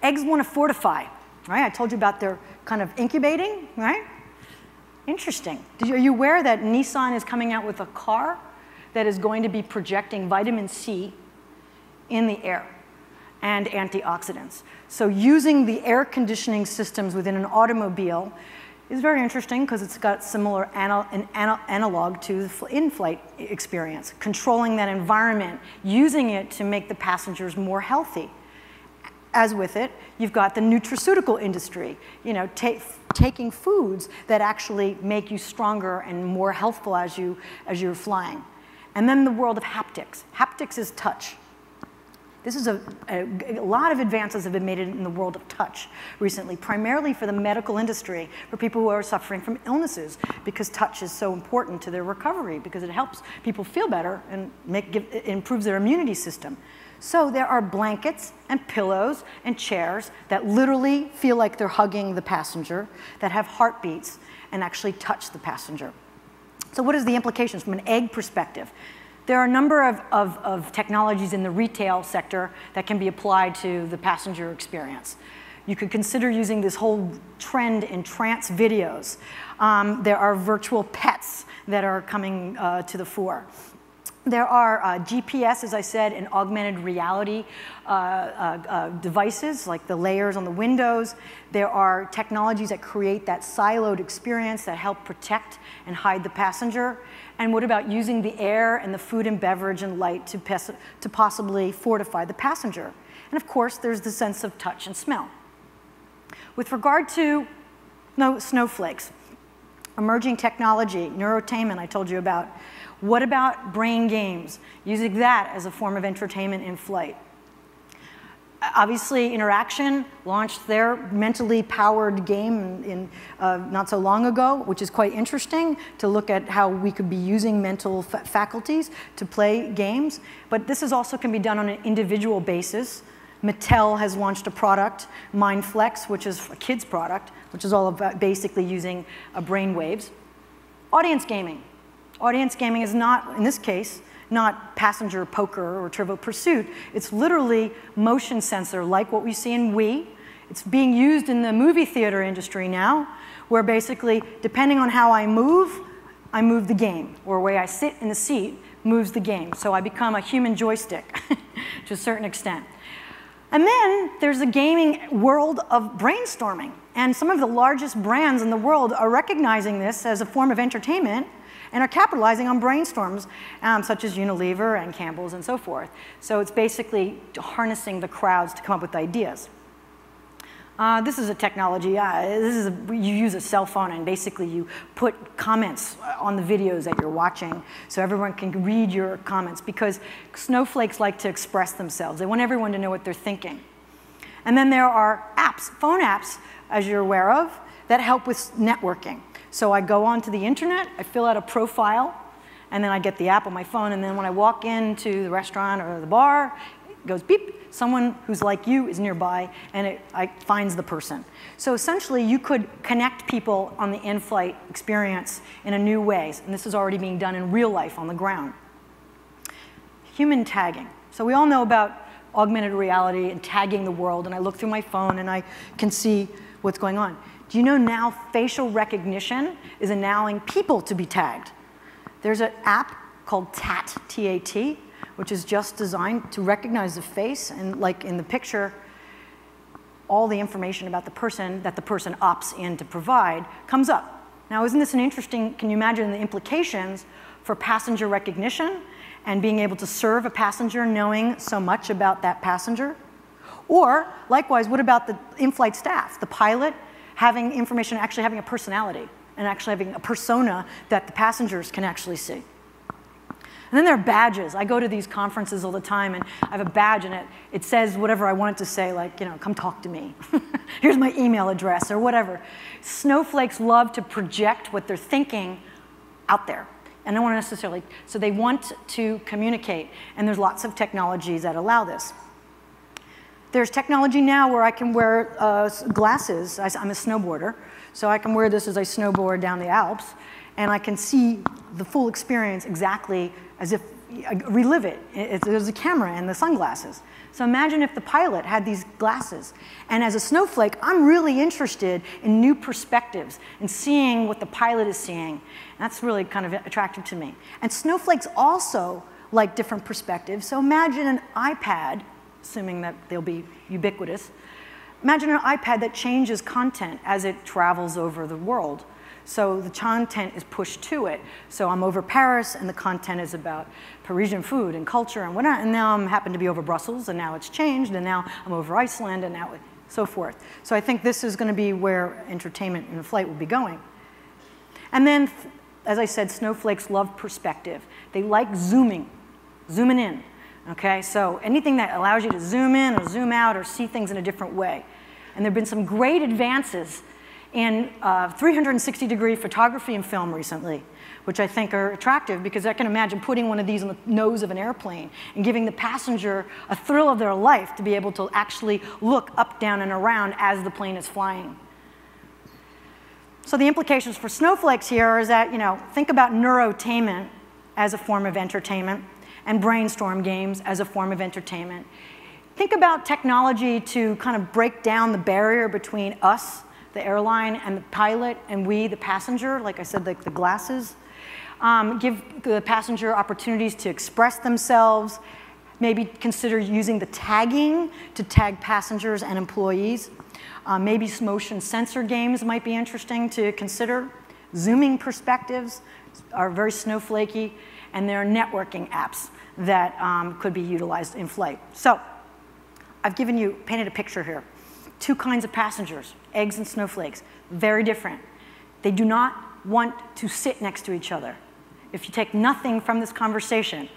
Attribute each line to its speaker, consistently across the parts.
Speaker 1: eggs want to fortify, right? I told you about their kind of incubating, right? Interesting. Are you aware that Nissan is coming out with a car that is going to be projecting vitamin C in the air and antioxidants? So using the air conditioning systems within an automobile is very interesting because it's got similar analog to the in-flight experience, controlling that environment, using it to make the passengers more healthy. As with it, you've got the nutraceutical industry, you know, taking foods that actually make you stronger and more healthful as you're flying. And then the world of haptics. Haptics is touch. This is a lot of advances have been made in the world of touch recently, primarily for the medical industry, for people who are suffering from illnesses, because touch is so important to their recovery, because it helps people feel better and it improves their immunity system. So there are blankets and pillows and chairs that literally feel like they're hugging the passenger, that have heartbeats and actually touch the passenger. So what is the implications from an egg perspective? There are a number of technologies in the retail sector that can be applied to the passenger experience. You could consider using this whole trend in trance videos. There are virtual pets that are coming to the fore. There are GPS, as I said, and augmented reality devices, like the layers on the windows. There are technologies that create that siloed experience that help protect and hide the passenger. And what about using the air and the food and beverage and light to possibly fortify the passenger? And of course, there's the sense of touch and smell. With regard to snowflakes, emerging technology, neurotainment I told you about. What about brain games? Using that as a form of entertainment in flight. Obviously, Interaction launched their mentally powered game not so long ago, which is quite interesting to look at how we could be using mental faculties to play games. But this also can be done on an individual basis. Mattel has launched a product, MindFlex, which is a kid's product, which is all about basically using brain waves. Audience gaming. Audience gaming is not, in this case, not passenger poker or Trivial Pursuit. It's literally motion sensor, like what we see in Wii. It's being used in the movie theater industry now, where basically, depending on how I move the game, or the way I sit in the seat moves the game. So I become a human joystick to a certain extent. And then there's the gaming world of brainstorming. And some of the largest brands in the world are recognizing this as a form of entertainment and are capitalizing on brainstorms, such as Unilever and Campbell's and so forth. So it's basically harnessing the crowds to come up with ideas. This is a technology, you use a cell phone and basically you put comments on the videos that you're watching so everyone can read your comments, because snowflakes like to express themselves. They want everyone to know what they're thinking. And then there are apps, phone apps, as you're aware of, that help with networking. So I go onto the internet, I fill out a profile, and then I get the app on my phone, and then when I walk into the restaurant or the bar, it goes beep, someone who's like you is nearby, and it finds the person. So essentially, you could connect people on the in-flight experience in a new way, and this is already being done in real life on the ground. Human tagging. So we all know about augmented reality and tagging the world, and I look through my phone and I can see what's going on. Do you know now facial recognition is allowing people to be tagged? There's an app called TAT, T-A-T, which is just designed to recognize the face, and like in the picture, all the information about the person that the person opts in to provide comes up. Now, isn't this an interesting, can you imagine the implications for passenger recognition and being able to serve a passenger knowing so much about that passenger? Or, likewise, what about the in-flight staff, the pilot, having information, actually having a personality, and actually having a persona that the passengers can actually see. And then there are badges. I go to these conferences all the time, and I have a badge, and it says whatever I want it to say, like, you know, come talk to me. Here's my email address, or whatever. Snowflakes love to project what they're thinking out there. And don't want to necessarily, so they want to communicate, and there's lots of technologies that allow this. There's technology now where I can wear glasses. I'm a snowboarder, so I can wear this as I snowboard down the Alps, and I can see the full experience exactly as if relive it. There's a camera and the sunglasses. So imagine if the pilot had these glasses. And as a snowflake, I'm really interested in new perspectives and seeing what the pilot is seeing. And that's really kind of attractive to me. And snowflakes also like different perspectives. So imagine an iPad, assuming that they'll be ubiquitous. Imagine an iPad that changes content as it travels over the world. So the content is pushed to it. So I'm over Paris, and the content is about Parisian food and culture and whatnot. And now I happen to be over Brussels, and now it's changed. And now I'm over Iceland, and now so forth. So I think this is going to be where entertainment in flight will be going. And then, as I said, snowflakes love perspective. They like zooming in. Okay, so anything that allows you to zoom in or zoom out or see things in a different way. And there have been some great advances in 360-degree photography and film recently, which I think are attractive because I can imagine putting one of these on the nose of an airplane and giving the passenger a thrill of their life to be able to actually look up, down, and around as the plane is flying. So the implications for snowflakes here is that, think about neurotainment as a form of entertainment and brainstorm games as a form of entertainment. Think about technology to kind of break down the barrier between us, the airline, and the pilot, and we, the passenger, like I said, like the glasses. Give the passenger opportunities to express themselves, maybe consider using the tagging to tag passengers and employees. Maybe motion sensor games might be interesting to consider. Zooming perspectives are very snowflakey, and there are networking apps that could be utilized in flight. So I've painted a picture here. Two kinds of passengers, eggs and snowflakes, very different. They do not want to sit next to each other. If you take nothing from this conversation,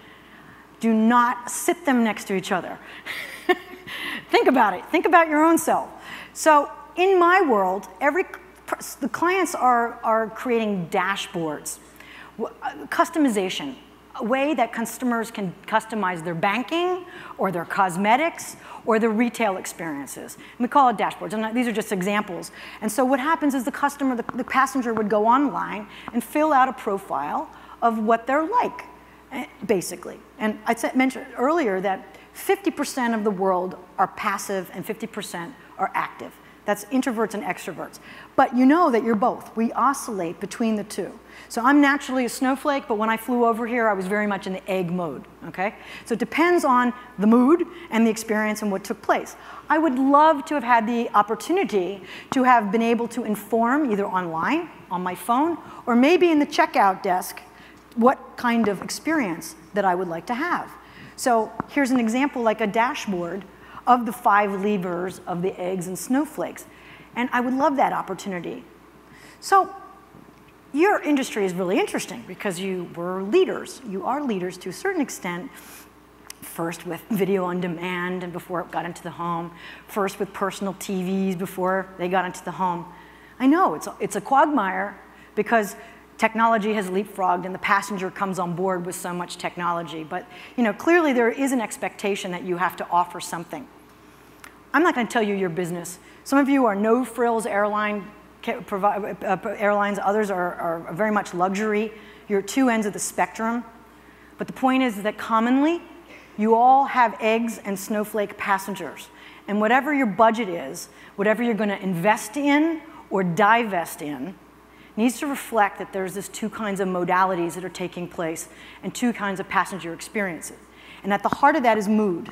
Speaker 1: do not sit them next to each other. Think about it. Think about your own self. So in my world, the clients are creating dashboards, customization, a way that customers can customize their banking or their cosmetics or their retail experiences. And we call it dashboards. These are just examples. And so what happens is the passenger would go online and fill out a profile of what they're like, basically. And I mentioned earlier that 50% of the world are passive and 50% are active. That's introverts and extroverts. But you know that you're both. We oscillate between the two. So I'm naturally a snowflake, but when I flew over here, I was very much in the egg mode, okay? So it depends on the mood and the experience and what took place. I would love to have had the opportunity to have been able to inform either online, on my phone, or maybe in the checkout desk what kind of experience that I would like to have. So here's an example, like a dashboard of the 5 levers of the eggs and snowflakes. And I would love that opportunity. So your industry is really interesting because you were leaders. You are leaders to a certain extent, first with video on demand and before it got into the home, first with personal TVs before they got into the home. I know, it's a quagmire because technology has leapfrogged and the passenger comes on board with so much technology. But clearly there is an expectation that you have to offer something. I'm not going to tell you your business. Some of you are no-frills airlines, others are very much luxury. You're at two ends of the spectrum. But the point is that commonly, you all have eggs and snowflake passengers. And whatever your budget is, whatever you're going to invest in or divest in, needs to reflect that there's this 2 kinds of modalities that are taking place and 2 kinds of passenger experiences. And at the heart of that is mood.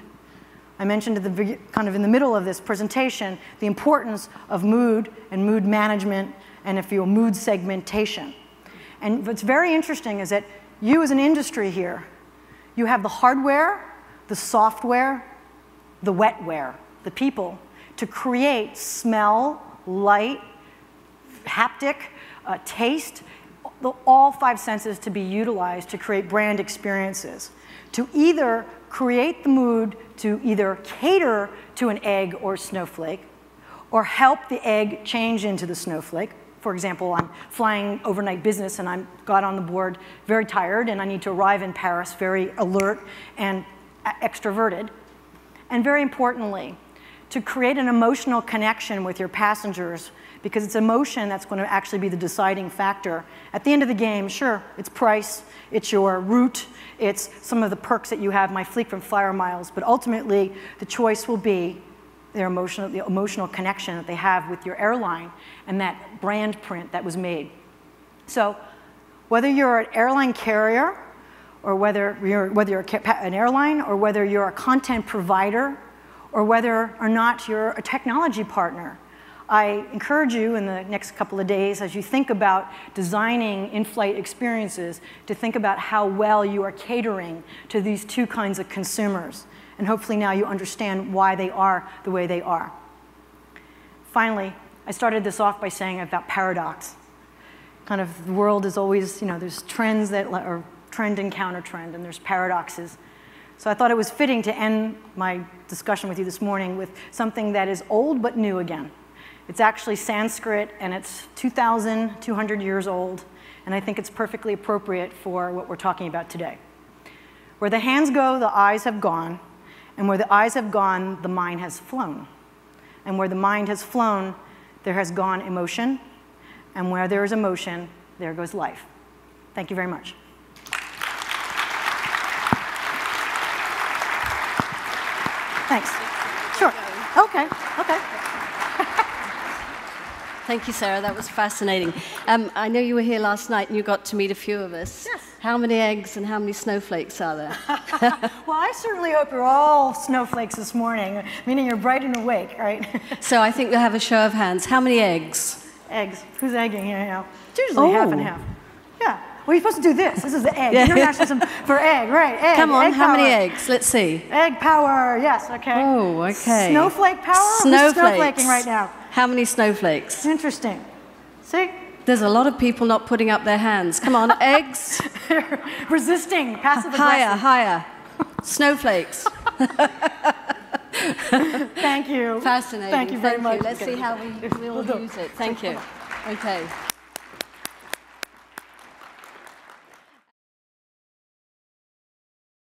Speaker 1: I mentioned kind of in the middle of this presentation the importance of mood and mood management and, if you will, mood segmentation. And what's very interesting is that you as an industry here, you have the hardware, the software, the wetware, the people, to create smell, light, haptic, taste, all 5 senses to be utilized to create brand experiences, to either create the mood to either cater to an egg or snowflake, or help the egg change into the snowflake. For example, I'm flying overnight business and I got on the board very tired and I need to arrive in Paris very alert and extroverted. And very importantly, to create an emotional connection with your passengers, because it's emotion that's going to actually be the deciding factor. At the end of the game, sure, it's price, it's your route, it's some of the perks that you have, my frequent flyer miles, but ultimately the choice will be the emotional connection that they have with your airline and that brand print that was made. So whether you're an airline carrier, or whether you're an airline, or whether you're a content provider, or whether or not you're a technology partner, I encourage you in the next couple of days, as you think about designing in-flight experiences, to think about how well you are catering to these two kinds of consumers. And hopefully now you understand why they are the way they are. Finally, I started this off by saying about paradox. Kind of the world is always, there's trends that are trend and counter-trend, and there's paradoxes. So I thought it was fitting to end my discussion with you this morning with something that is old but new again. It's actually Sanskrit, and it's 2,200 years old, and I think it's perfectly appropriate for what we're talking about today. Where the hands go, the eyes have gone, and where the eyes have gone, the mind has flown. And where the mind has flown, there has gone emotion, and where there is emotion, there goes life. Thank you very much. Thanks. Sure. Okay.
Speaker 2: Thank you, Sarah. That was fascinating. I know you were here last night and you got to meet a few of us.
Speaker 1: Yes.
Speaker 2: How many eggs and how many snowflakes are there?
Speaker 1: Well, I certainly hope you're all snowflakes this morning, meaning you're bright and awake, right?
Speaker 2: So I think we'll have a show of hands. How many eggs?
Speaker 1: Eggs. Who's egging here now? It's usually half and half. Yeah. Well, you're supposed to do this. This is the egg. International for egg, right? Egg.
Speaker 2: Come on,
Speaker 1: egg
Speaker 2: how
Speaker 1: power.
Speaker 2: many eggs? Let's see.
Speaker 1: Egg power, yes, okay.
Speaker 2: Oh, okay.
Speaker 1: Snowflake power?
Speaker 2: Snowflakes.
Speaker 1: Who's snowflaking right now?
Speaker 2: How many snowflakes?
Speaker 1: Interesting. See?
Speaker 2: There's a lot of people not putting up their hands. Come on, eggs.
Speaker 1: Resisting, passive
Speaker 2: Higher,
Speaker 1: aggressive.
Speaker 2: higher. Snowflakes.
Speaker 1: Thank you.
Speaker 2: Fascinating.
Speaker 1: Thank you very much.
Speaker 2: Let's see how we'll use it. Thank you. Okay.